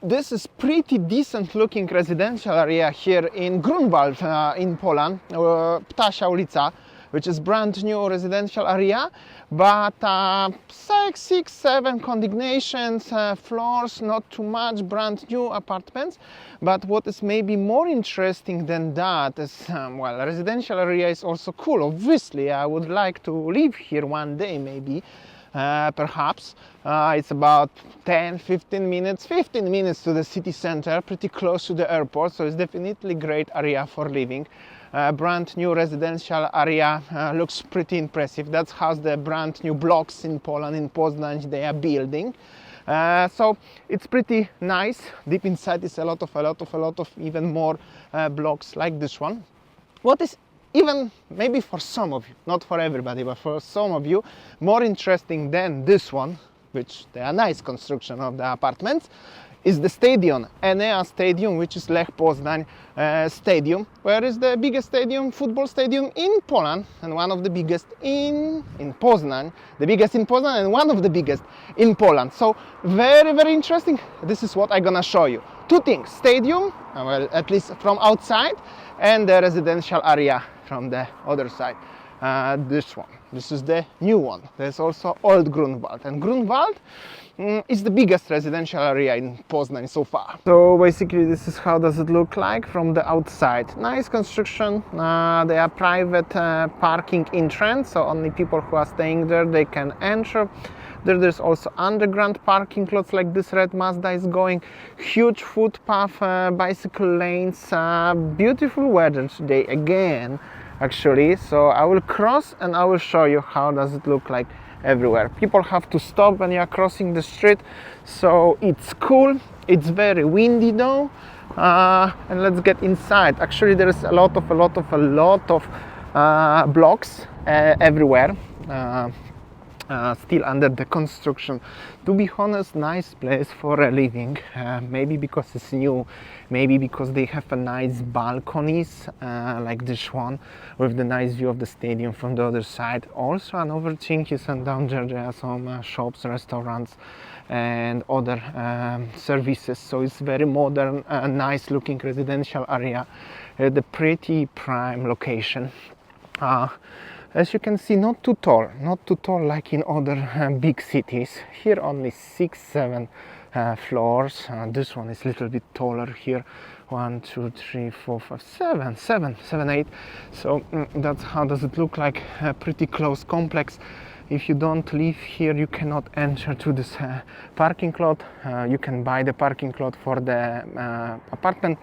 this is pretty decent looking residential area here in Grunwald in Poland, Pasha ulica, which is brand new residential area, but 6, 7 condemnations, floors, not too much, brand new apartments. But what is maybe more interesting than that is, well, residential area is also cool. Obviously, I would like to live here one day, maybe, perhaps. It's about 15 minutes to the city center, pretty close to the airport, so it's definitely great area for living. Brand new residential area, looks pretty impressive. That's how the brand new blocks in Poland, in Poznan, they are building. So it's pretty nice. Deep inside is a lot of even more blocks like this one. What is even maybe for some of you, not for everybody, but for some of you, more interesting than this one, which they are nice construction of the apartments, is the stadium, Enea Stadium, which is Lech Poznań Stadium, where is the biggest stadium, football stadium in Poland, and one of the biggest in Poznan, the biggest in Poznan and one of the biggest in Poland. So very interesting. This is what I'm gonna show you. Two things: stadium, well, at least from outside, and the residential area from the other side. This one. This is the new one. There's also old Grunwald, and Grunwald is the biggest residential area in Poznan so far. So basically this is how does it look like from the outside. Nice construction. They are private parking entrance, so only people who are staying there, they can enter. There's also underground parking lots like this red Mazda is going. Huge footpath, bicycle lanes, beautiful weather today again, actually. So I will cross and I will show you how does it look like everywhere. People have to stop when you are crossing the street, so it's cool. It's very windy though, and let's get inside. Actually, there is a lot of blocks everywhere. Still under the construction. To be honest, nice place for a living. Maybe because it's new, maybe because they have a nice balconies like this one with the nice view of the stadium from the other side. Also another thing is, and down there are some shops, restaurants and other services, so it's very modern, nice looking residential area at the pretty prime location. As you can see, not too tall like in other big cities. Here only 6, 7 floors. This one is a little bit taller here. 1, 2, 3, 4, 5, 7, 8. So that's how does it look like. A pretty close complex. If you don't live here, you cannot enter to this parking lot. You can buy the parking lot for the apartment.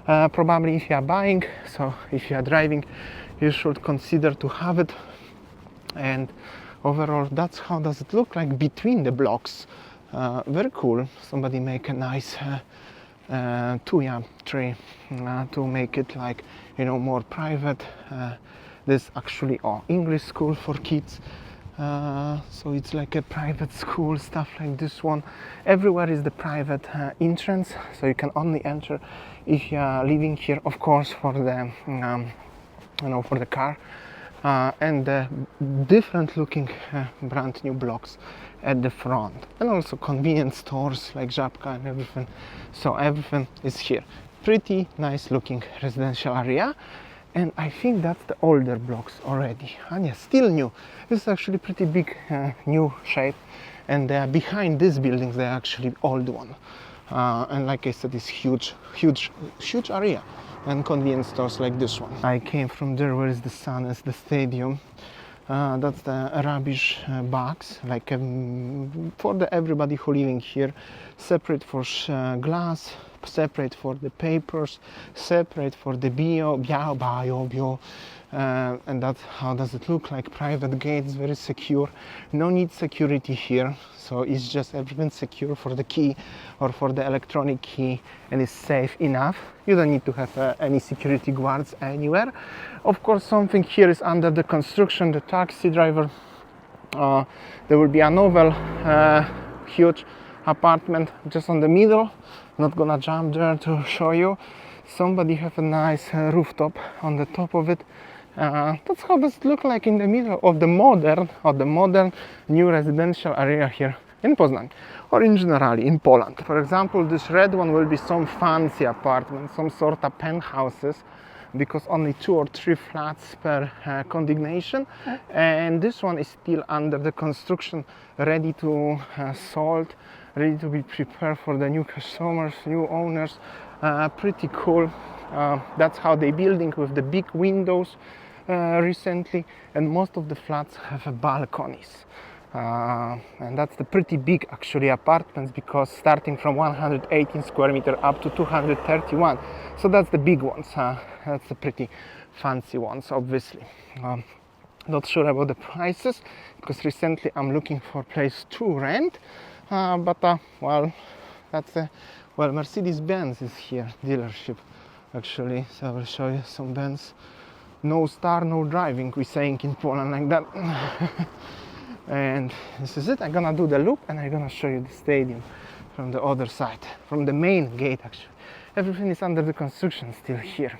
Probably if you are buying, so if you are driving, you should consider to have it. And overall, that's how does it look like between the blocks. Very cool. Somebody make a nice tuya tree to make it like, you know, more private. This actually English school for kids. So it's like a private school, stuff like this one. Everywhere is the private entrance, so you can only enter if you are living here, of course, for the for the car. And the different looking brand new blocks at the front, and also convenience stores like Żabka and everything. So everything is here. Pretty nice looking residential area. And I think that's the older blocks already. And yes, still new. This is actually pretty big new shape. And behind these buildings, they're actually old one. And like I said, it's huge area. And convenience stores like this one. I came from there where is the sun, is the stadium. That's the rubbish bags, like for everybody who living here. Separate for glass, separate for the papers, separate for the bio, and that's how does it look like. Private gates, very secure. No need security here, so it's just everything secure for the key or for the electronic key, and it's safe enough. You don't need to have any security guards anywhere. Of course, something here is under the construction. The taxi driver. There will be a novel huge apartment just on the middle. Not gonna jump there to show you. Somebody have a nice rooftop on the top of it. That's how does it look like in the middle of the modern new residential area here in Poznan, or in general in Poland. For example, this red one will be some fancy apartment, some sort of penthouses, because only 2 or 3 flats per condemnation, and this one is still under the construction, ready to sold, ready to be prepared for the new customers, new owners. Pretty cool. That's how they building, with the big windows recently, and most of the flats have balconies. And that's the pretty big actually apartments, because starting from 118 square meter up to 231, so that's the big ones. That's the pretty fancy ones, obviously. Not sure about the prices, because recently I'm looking for a place to rent, but well, that's well, Mercedes-Benz is here, dealership actually, so I will show you some Benz. No star, no driving, we saying in Poland like that. And this is it. I'm gonna do the loop and I'm gonna show you the stadium from the other side, from the main gate actually. Everything is under the construction still here.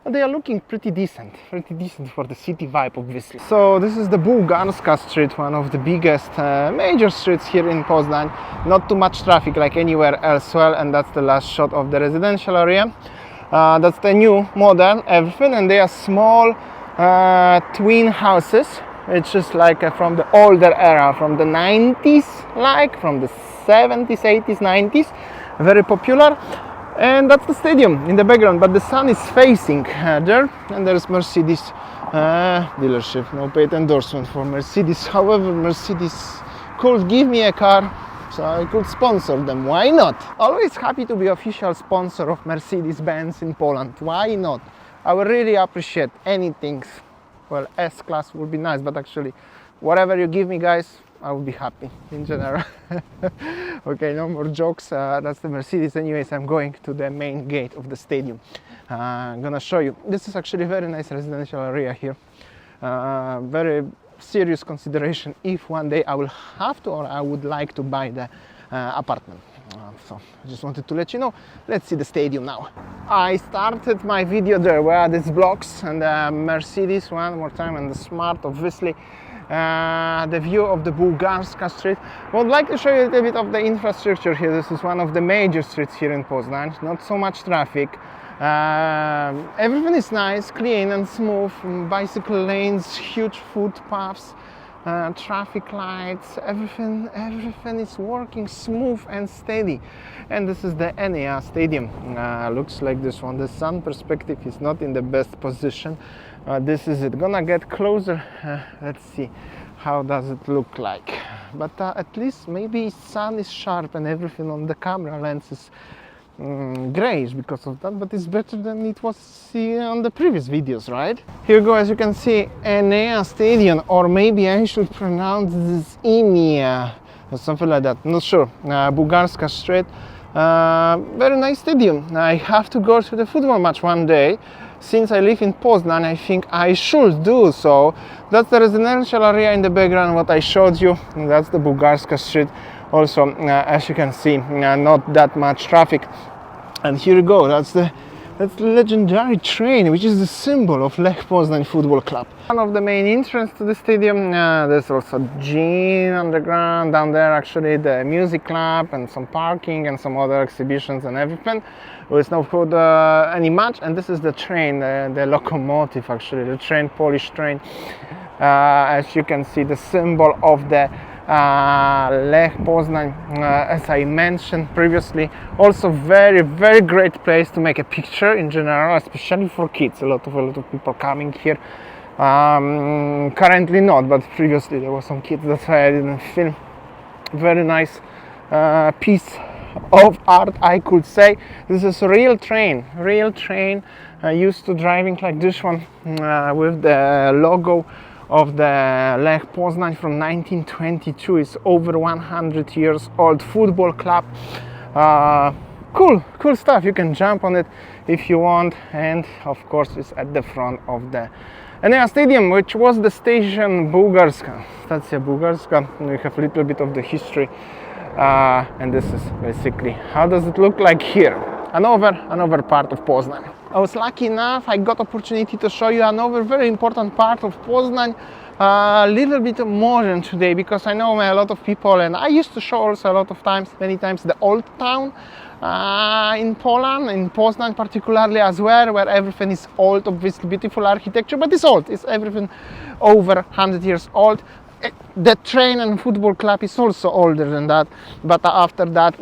But they are looking pretty decent for the city vibe, obviously. So this is the Bułgarska Street, one of the biggest major streets here in Poznan. Not too much traffic like anywhere elsewhere, and that's the last shot of the residential area. That's the new modern everything, and they are small twin houses. It's just like from the older era, from the 90s, like from the 70s, 80s, 90s, very popular. And that's the stadium in the background, but the sun is facing there, and there's Mercedes dealership. No paid endorsement for Mercedes. However, Mercedes could give me a car, so I could sponsor them. Why not? Always happy to be official sponsor of Mercedes-Benz in Poland. Why not? I would really appreciate anything. Well, S-Class would be nice, but actually, whatever you give me, guys, I will be happy in general. Okay, no more jokes. That's the Mercedes. Anyways, I'm going to the main gate of the stadium. I'm gonna show you. This is actually a very nice residential area here. Very serious consideration if one day I will have to, or I would like to buy the apartment. So I just wanted to let you know. Let's see the stadium now. I started my video there where these blocks and the Mercedes one more time, and the Smart, obviously. The view of the Bułgarska Street. I would like to show you a little bit of the infrastructure here. This is one of the major streets here in Poznan. Not so much traffic. Everything is nice, clean and smooth. Bicycle lanes, huge footpaths, traffic lights, everything is working smooth and steady. And this is the Enea Stadium. Looks like this one. The sun perspective is not in the best position. This is it. Gonna get closer. Let's see how does it look like. But at least maybe sun is sharp and everything on the camera lens is grayish because of that, but it's better than it was on the previous videos, right? Here you go, as you can see, Enea Stadium, or maybe I should pronounce this Enea or something like that, not sure. Bułgarska Street, very nice stadium. I have to go to the football match one day. Since I live in Poznan, I think I should do so. That's the residential area in the background, what I showed you. And that's the Bułgarska Street. Also, as you can see, not that much traffic. And here you go, that's the legendary train, which is the symbol of Lech Poznań Football Club. One of the main entrances to the stadium. There's also gym underground down there, actually the music club and some parking and some other exhibitions and everything. It's no food any much. And this is the train, the locomotive, actually the train, Polish train. As you can see, the symbol of the Lech Poznań, as I mentioned previously. Also very great place to make a picture in general, especially for kids. A lot of people coming here. Currently not, but previously there were some kids, that's why I didn't film. Very nice piece of art, I could say. This is a real train. Used to driving like this one, with the logo of the Lech Poznań from 1922. It's over 100 years old football club. Cool stuff. You can jump on it if you want, and of course it's at the front of the Enea Stadium, which was the station Bułgarska, Stacja Bułgarska. We have a little bit of the history, and this is basically how does it look like here. Another part of Poznan. I was lucky enough, I got opportunity to show you another very important part of Poznan, a little bit more than today, because I know a lot of people, and I used to show also a lot of times, many times, the old town in Poland, in Poznan particularly as well, where everything is old, obviously beautiful architecture, but it's old, it's everything over 100 years old. The train and football club is also older than that, but after that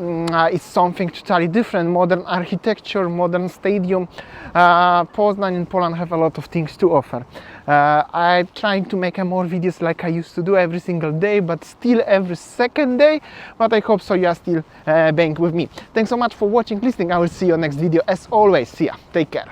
it's something totally different. Modern architecture, modern stadium. Poznan in Poland have a lot of things to offer. I'm trying to make more videos like I used to do every single day, but still every second day. But I hope so you are still being with me. Thanks so much for watching, listening. I will see you next video. As always, see ya. Take care.